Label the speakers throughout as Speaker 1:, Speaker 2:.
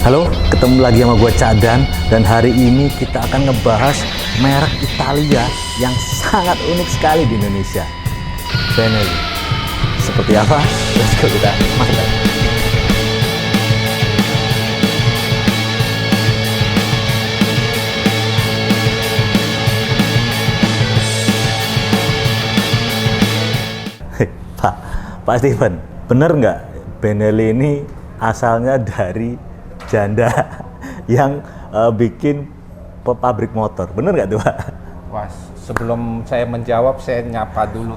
Speaker 1: Halo, ketemu lagi sama gue Cadan, dan hari ini kita akan ngebahas merek Italia yang sangat unik sekali di Indonesia, Benelli. Seperti apa? Let's go, kita masuk aja. Hei, Pak Steven, bener nggak Benelli ini asalnya dari janda yang bikin pabrik motor? Bener nggak tuh, Pak?
Speaker 2: Wah, sebelum saya menjawab, saya nyapa dulu.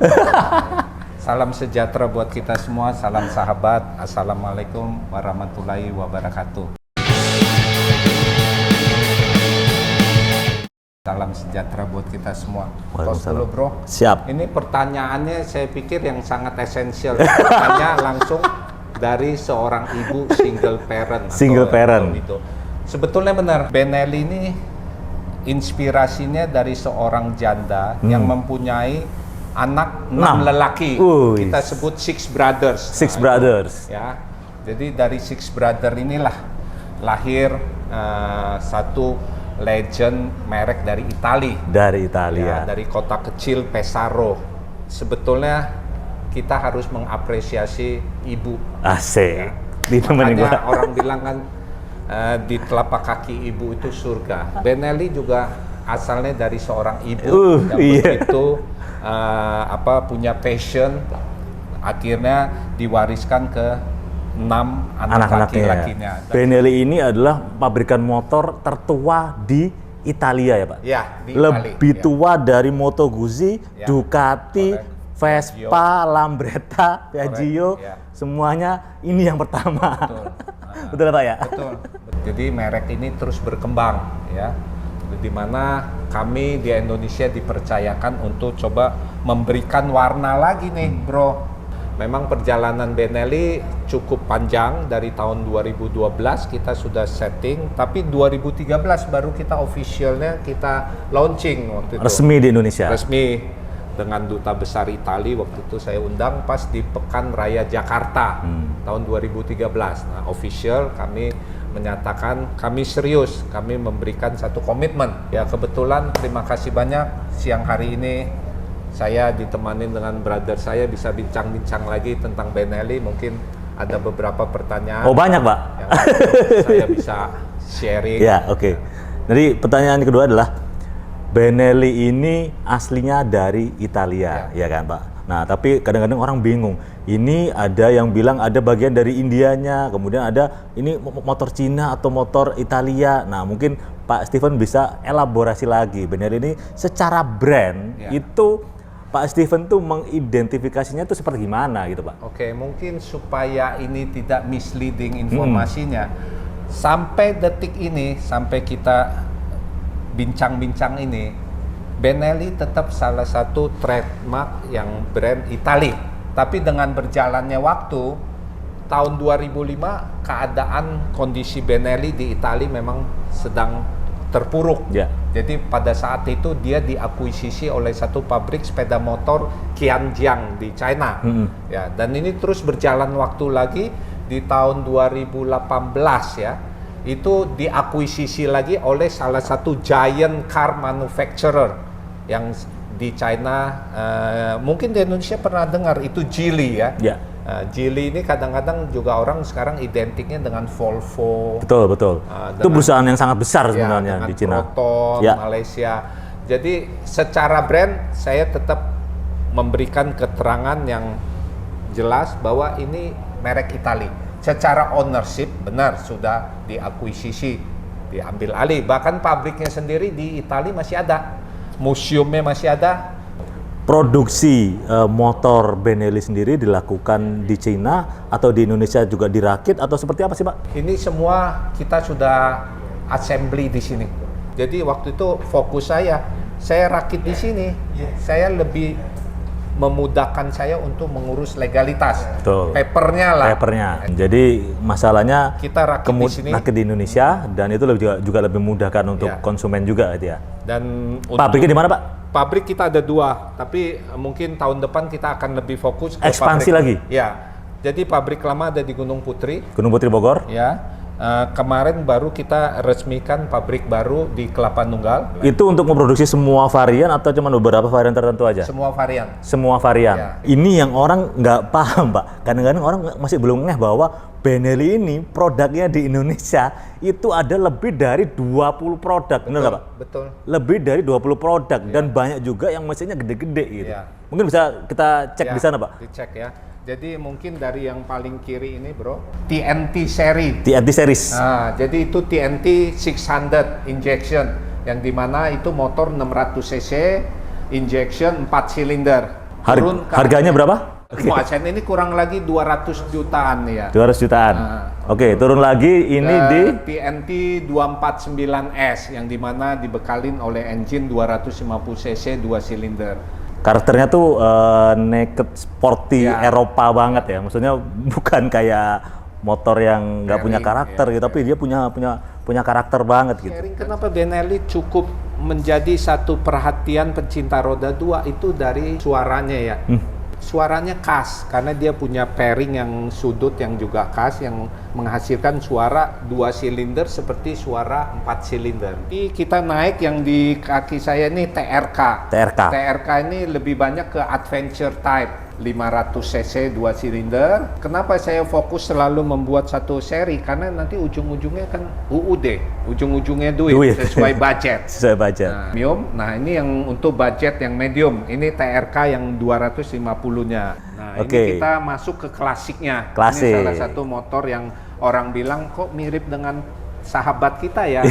Speaker 2: Salam sejahtera buat kita semua, salam sahabat. Assalamualaikum warahmatullahi wabarakatuh. Salam sejahtera buat kita semua. Tos dulu, bro.
Speaker 1: Siap.
Speaker 2: Ini pertanyaannya saya pikir yang sangat esensial. Pertanyaan langsung dari seorang ibu single parent.
Speaker 1: Single parent.
Speaker 2: Itu. Sebetulnya benar, Benelli ini inspirasinya dari seorang janda yang mempunyai anak 6 lelaki. Kita sebut Six Brothers.
Speaker 1: Six Brothers.
Speaker 2: Itu, ya. Jadi dari Six Brothers inilah lahir satu legend merek dari Italia.
Speaker 1: Dari Italia.
Speaker 2: Ya, dari kota kecil Pesaro. Sebetulnya kita harus mengapresiasi ibu.
Speaker 1: Asik.
Speaker 2: Ya. Makanya orang bilang kan di telapak kaki ibu itu surga. Benelli juga asalnya dari seorang ibu yang begitu punya passion, akhirnya diwariskan ke 6 anak laki-lakinya.
Speaker 1: Benelli ini adalah pabrikan motor tertua di Italia ya, Pak?
Speaker 2: Ya, di
Speaker 1: Lebih
Speaker 2: Itali,
Speaker 1: tua dari Moto Guzzi, Ducati, Vespa, Lambretta, Piaggio, semuanya ini yang pertama.
Speaker 2: Betul.
Speaker 1: Betul Pak ya?
Speaker 2: Betul. Jadi merek ini terus berkembang ya. Di mana kami di Indonesia dipercayakan untuk coba memberikan warna lagi nih, Bro. Memang perjalanan Benelli cukup panjang, dari tahun 2012 kita sudah setting, tapi 2013 baru kita officialnya kita launching waktu itu.
Speaker 1: Resmi di Indonesia.
Speaker 2: Resmi dengan Duta Besar Italia. Waktu itu saya undang pas di Pekan Raya Jakarta tahun 2013. Nah, official kami menyatakan kami serius, kami memberikan satu komitmen. Ya, kebetulan terima kasih banyak siang hari ini saya ditemani dengan brother saya bisa bincang-bincang lagi tentang Benelli. Mungkin ada beberapa pertanyaan.
Speaker 1: Oh, banyak, Pak.
Speaker 2: Yang saya bisa sharing.
Speaker 1: Ya, oke. Jadi pertanyaan kedua adalah, Benelli ini aslinya dari Italia, ya kan, Pak? Nah, tapi kadang-kadang orang bingung. Ini ada yang bilang ada bagian dari Indianya, kemudian ada ini motor Cina atau motor Italia. Nah, mungkin Pak Steven bisa elaborasi lagi. Benelli ini secara brand itu Pak Steven tuh mengidentifikasinya tuh seperti gimana gitu, Pak?
Speaker 2: Oke, mungkin supaya ini tidak misleading informasinya. Sampai detik ini, sampai kita bincang-bincang ini, Benelli tetap salah satu trademark yang brand Italia. Tapi dengan berjalannya waktu, tahun 2005 keadaan kondisi Benelli di Italia memang sedang terpuruk. Jadi pada saat itu dia diakuisisi oleh satu pabrik sepeda motor Qianjiang di China. Ya, dan ini terus berjalan waktu lagi di tahun 2018 ya. Itu diakuisisi lagi oleh salah satu giant car manufacturer yang di China, mungkin di Indonesia pernah dengar, itu Geely ya. Geely ini kadang-kadang juga orang sekarang identiknya dengan Volvo.
Speaker 1: Betul. Itu perusahaan yang sangat besar sebenarnya di Cina.
Speaker 2: Proton, Malaysia. Jadi secara brand saya tetap memberikan keterangan yang jelas bahwa ini merek Italia. Secara ownership benar sudah diakuisisi, diambil alih. Bahkan pabriknya sendiri di Italia masih ada, museumnya masih ada.
Speaker 1: Produksi motor Benelli sendiri dilakukan di Cina atau di Indonesia juga dirakit atau seperti apa sih, Pak?
Speaker 2: Ini semua kita sudah assembly di sini. Jadi waktu itu fokus saya rakit di sini. Saya lebih memudahkan saya untuk mengurus legalitas. Papernya lah. Jadi masalahnya
Speaker 1: kita rakit di sini, rakit di Indonesia, dan itu juga lebih memudahkan untuk konsumen juga, gitu ya.
Speaker 2: Dan
Speaker 1: pabriknya di mana, Pak?
Speaker 2: Pabrik kita ada 2, tapi mungkin tahun depan kita akan lebih fokus ke
Speaker 1: ekspansi
Speaker 2: pabrik
Speaker 1: lagi.
Speaker 2: Ya, jadi pabrik lama ada di Gunung Putri.
Speaker 1: Gunung Putri Bogor.
Speaker 2: Ya, Kemarin baru kita resmikan pabrik baru di Kelapa Nunggal.
Speaker 1: Itu untuk memproduksi semua varian atau cuma beberapa varian tertentu aja?
Speaker 2: Semua varian.
Speaker 1: Semua varian.
Speaker 2: Ya.
Speaker 1: Ini yang orang nggak paham, Pak. Kadang-kadang orang masih belum ngeh bahwa Benelli ini produknya di Indonesia itu ada lebih dari 20 produk. Benar nggak, Pak?
Speaker 2: Betul.
Speaker 1: Lebih dari 20 produk dan banyak juga yang mesinnya gede-gede gitu.
Speaker 2: Ya.
Speaker 1: Mungkin bisa kita cek di sana, Pak.
Speaker 2: Dicek ya. Jadi mungkin dari yang paling kiri ini, Bro, TNT seri.
Speaker 1: TNT series.
Speaker 2: Nah, jadi itu TNT 600 injection yang dimana itu motor 600 cc injection 4 silinder.
Speaker 1: Harganya berapa?
Speaker 2: Sen ini kurang lagi 200 jutaan ya.
Speaker 1: 200 jutaan. Oke, turun lagi ini di
Speaker 2: TNT 249S yang dimana dibekalin oleh engine 250 cc 2 silinder.
Speaker 1: karakternya tuh naked sporty Eropa banget ya. Maksudnya bukan kayak motor yang nggak punya karakter gitu, tapi dia punya karakter banget gitu.
Speaker 2: Sharing kenapa Benelli cukup menjadi satu perhatian pencinta roda 2 itu dari suaranya ya. Suaranya khas karena dia punya pairing yang sudut yang juga khas yang menghasilkan suara 2 silinder seperti suara 4 silinder. Ini kita naik yang di kaki saya ini TRK. TRK ini lebih banyak ke adventure type. 500 cc 2 silinder. Kenapa saya fokus selalu membuat satu seri? Karena nanti ujung-ujungnya kan UUD, ujung-ujungnya duit. Sesuai budget.
Speaker 1: Sesuai budget.
Speaker 2: Nah, medium. Nah, ini yang untuk budget yang medium. Ini TRK yang 250-nya. Nah, ini kita masuk ke klasiknya.
Speaker 1: Klasik.
Speaker 2: Ini salah satu motor yang orang bilang kok mirip dengan sahabat kita ya,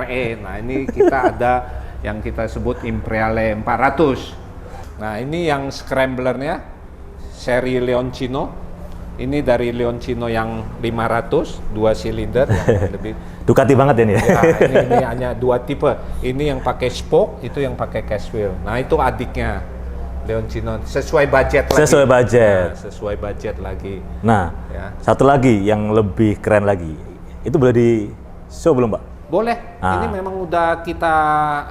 Speaker 2: RE. Nah, ini kita ada yang kita sebut Imperiale 400. Nah, ini yang scramblernya seri Leoncino. Ini dari Leoncino yang 500 2 silinder yang lebih
Speaker 1: Ducati banget ini ya.
Speaker 2: Ini hanya 2 tipe. Ini yang pakai spoke, itu yang pakai cash wheel. Nah, itu adiknya Leoncino sesuai budget lagi.
Speaker 1: Sesuai budget.
Speaker 2: Nah, sesuai budget lagi.
Speaker 1: Nah, satu lagi yang lebih keren lagi. Itu boleh di show belum, Pak?
Speaker 2: Boleh. Ini memang udah kita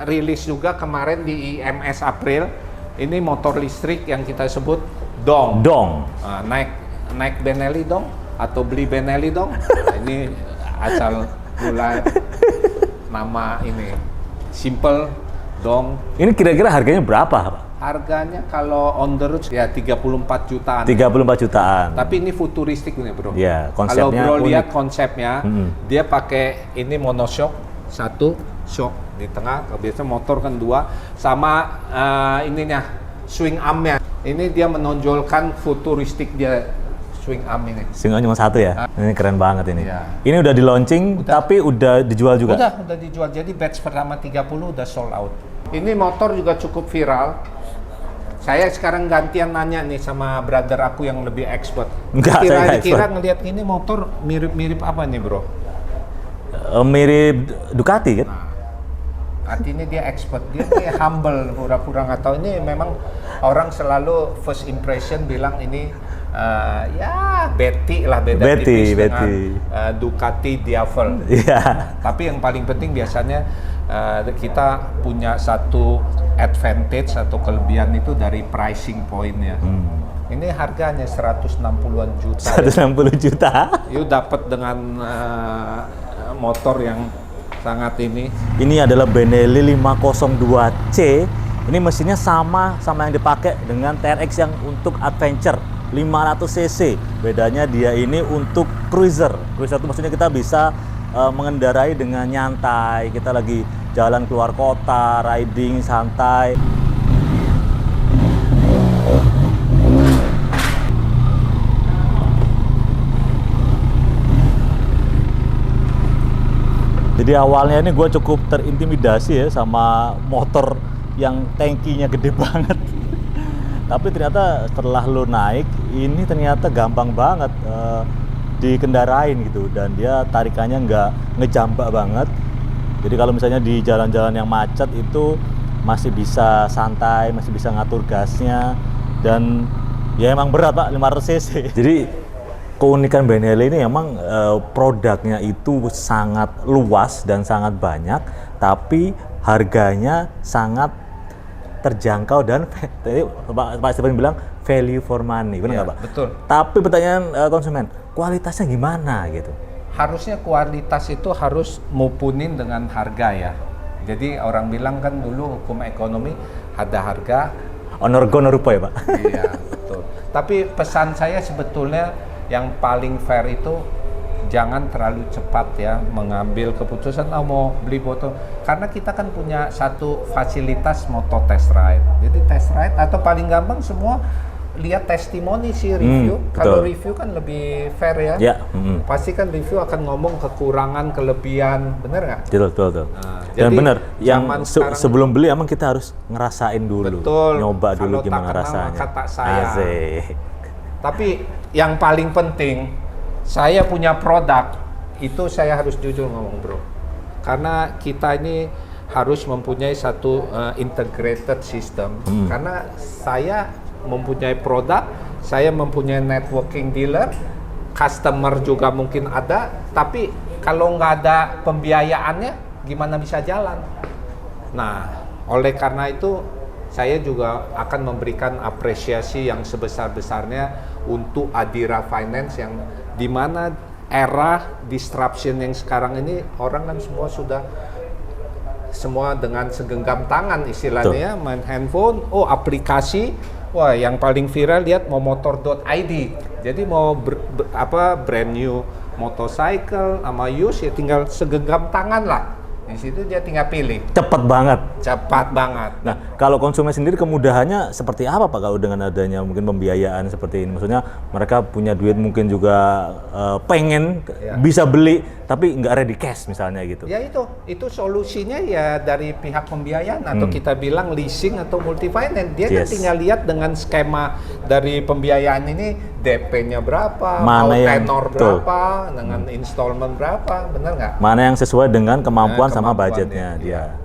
Speaker 2: rilis juga kemarin di IMS April. Ini motor listrik yang kita sebut Dong. Naik Benelli dong atau beli Benelli dong. Nah, ini asal mula nama ini simple Dong.
Speaker 1: Ini kira-kira harganya berapa, Pak?
Speaker 2: Harganya kalau on the road ya 34 jutaan.
Speaker 1: 34 jutaan.
Speaker 2: Tapi ini futuristik nih, Bro.
Speaker 1: Iya,
Speaker 2: kalau Bro
Speaker 1: unik.
Speaker 2: lihat konsepnya, dia pakai ini monoshock, satu shock di tengah. Biasanya motor kan 2 sama ininya swing armnya. Ini dia menonjolkan futuristik dia swing arm ini.
Speaker 1: Swing arm cuma 1 ya? Ini keren banget ini.
Speaker 2: Ya.
Speaker 1: Ini udah di launching, tapi udah dijual juga?
Speaker 2: Udah dijual. Jadi batch pertama 30 udah sold out. Ini motor juga cukup viral. Saya sekarang gantian nanya nih sama brother aku yang lebih expert. Kira-kira ngelihat ini motor mirip-mirip apa nih, Bro?
Speaker 1: Mirip Ducati kan?
Speaker 2: Nah, artinya dia expert, dia humble, pura-pura nggak tahu. Ini memang orang selalu first impression bilang ini ya Betty lah, beda tipis dengan Ducati Diavel. Tapi yang paling penting biasanya kita punya satu advantage atau kelebihan itu dari pricing point-nya. Ini harganya 160-an juta.
Speaker 1: 160 juta?
Speaker 2: Itu dapat dengan motor yang sangat ini.
Speaker 1: Ini adalah Benelli 502C. Ini mesinnya sama yang dipakai dengan TRX yang untuk adventure 500 cc. Bedanya dia ini untuk cruiser. Cruiser itu maksudnya kita bisa mengendarai dengan nyantai. Kita lagi jalan keluar kota, riding santai. Jadi awalnya ini gue cukup terintimidasi ya sama motor yang tankinya gede banget. Tapi ternyata setelah lo naik, ini ternyata gampang banget dikendarain gitu. Dan dia tarikannya nggak ngejambak banget. Jadi kalau misalnya di jalan-jalan yang macet itu masih bisa santai, masih bisa ngatur gasnya. Dan ya emang berat, Pak, 500 cc. Jadi keunikan Benelli ini emang produknya itu sangat luas dan sangat banyak, tapi harganya sangat terjangkau dan tadi Pak Stephen bilang value for money, benar nggak, Pak?
Speaker 2: Betul.
Speaker 1: Tapi pertanyaan konsumen, kualitasnya gimana gitu?
Speaker 2: harusnya kualitas itu harus mupunin dengan harga ya. Jadi orang bilang kan dulu hukum ekonomi ada harga,
Speaker 1: honor go no rupa ya Pak?
Speaker 2: iya betul. Tapi pesan saya sebetulnya yang paling fair itu jangan terlalu cepat ya mengambil keputusan mau beli motor, karena kita kan punya satu fasilitas motor test ride. Jadi test ride atau paling gampang semua lihat testimoni sih, review. Kalau review kan lebih fair ya.
Speaker 1: Ya.
Speaker 2: Pasti kan review akan ngomong kekurangan, kelebihan, bener nggak?
Speaker 1: Betul.
Speaker 2: Nah,
Speaker 1: Dan
Speaker 2: jadi
Speaker 1: benar, yang
Speaker 2: sekarang
Speaker 1: sebelum beli emang kita harus ngerasain dulu,
Speaker 2: betul,
Speaker 1: nyoba dulu
Speaker 2: kalau
Speaker 1: gimana
Speaker 2: tak kenal
Speaker 1: rasanya.
Speaker 2: maka tak sayang.
Speaker 1: Asik.
Speaker 2: Tapi yang paling penting, saya punya produk, itu saya harus jujur ngomong bro. Karena kita ini harus mempunyai satu integrated system. Karena saya mempunyai produk, saya mempunyai networking dealer, customer juga mungkin ada, tapi kalau nggak ada pembiayaannya, gimana bisa jalan? Nah, oleh karena itu, saya juga akan memberikan apresiasi yang sebesar-besarnya untuk Adira Finance yang dimana era disruption yang sekarang ini orang kan semua dengan segenggam tangan istilahnya ya, main handphone, aplikasi, wah yang paling viral lihat momotor.id. Jadi mau brand new motorcycle sama used ya tinggal segenggam tangan lah. Di situ dia tinggal pilih.
Speaker 1: Cepat banget.
Speaker 2: Cepat banget.
Speaker 1: Nah, kalau konsumen sendiri kemudahannya seperti apa Pak kalau dengan adanya mungkin pembiayaan seperti ini? Maksudnya mereka punya duit mungkin juga pengen bisa beli tapi nggak ready cash misalnya gitu.
Speaker 2: Ya itu solusinya ya dari pihak pembiayaan atau kita bilang leasing atau multi finance. Dia kan tinggal lihat dengan skema dari pembiayaan ini DP-nya berapa,
Speaker 1: mana yang
Speaker 2: tenor berapa, dengan installment berapa, benar nggak?
Speaker 1: Mana yang sesuai dengan kemampuan sama budgetnya dia.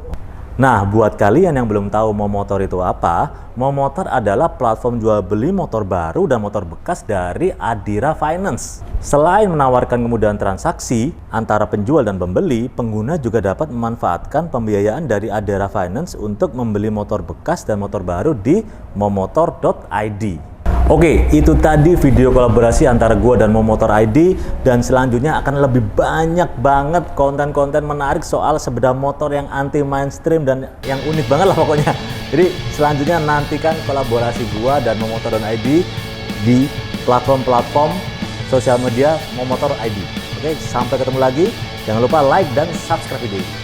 Speaker 1: Nah, buat kalian yang belum tahu Momotor itu apa, Momotor adalah platform jual beli motor baru dan motor bekas dari Adira Finance. Selain menawarkan kemudahan transaksi antara penjual dan pembeli, pengguna juga dapat memanfaatkan pembiayaan dari Adira Finance untuk membeli motor bekas dan motor baru di momotor.id. Oke, itu tadi video kolaborasi antara gua dan Momotor ID, dan selanjutnya akan lebih banyak banget konten-konten menarik soal sepeda motor yang anti mainstream dan yang unik banget lah pokoknya. Jadi selanjutnya nantikan kolaborasi gua dan Momotor.id di platform-platform sosial media Momotor ID. Oke, sampai ketemu lagi. Jangan lupa like dan subscribe video ini.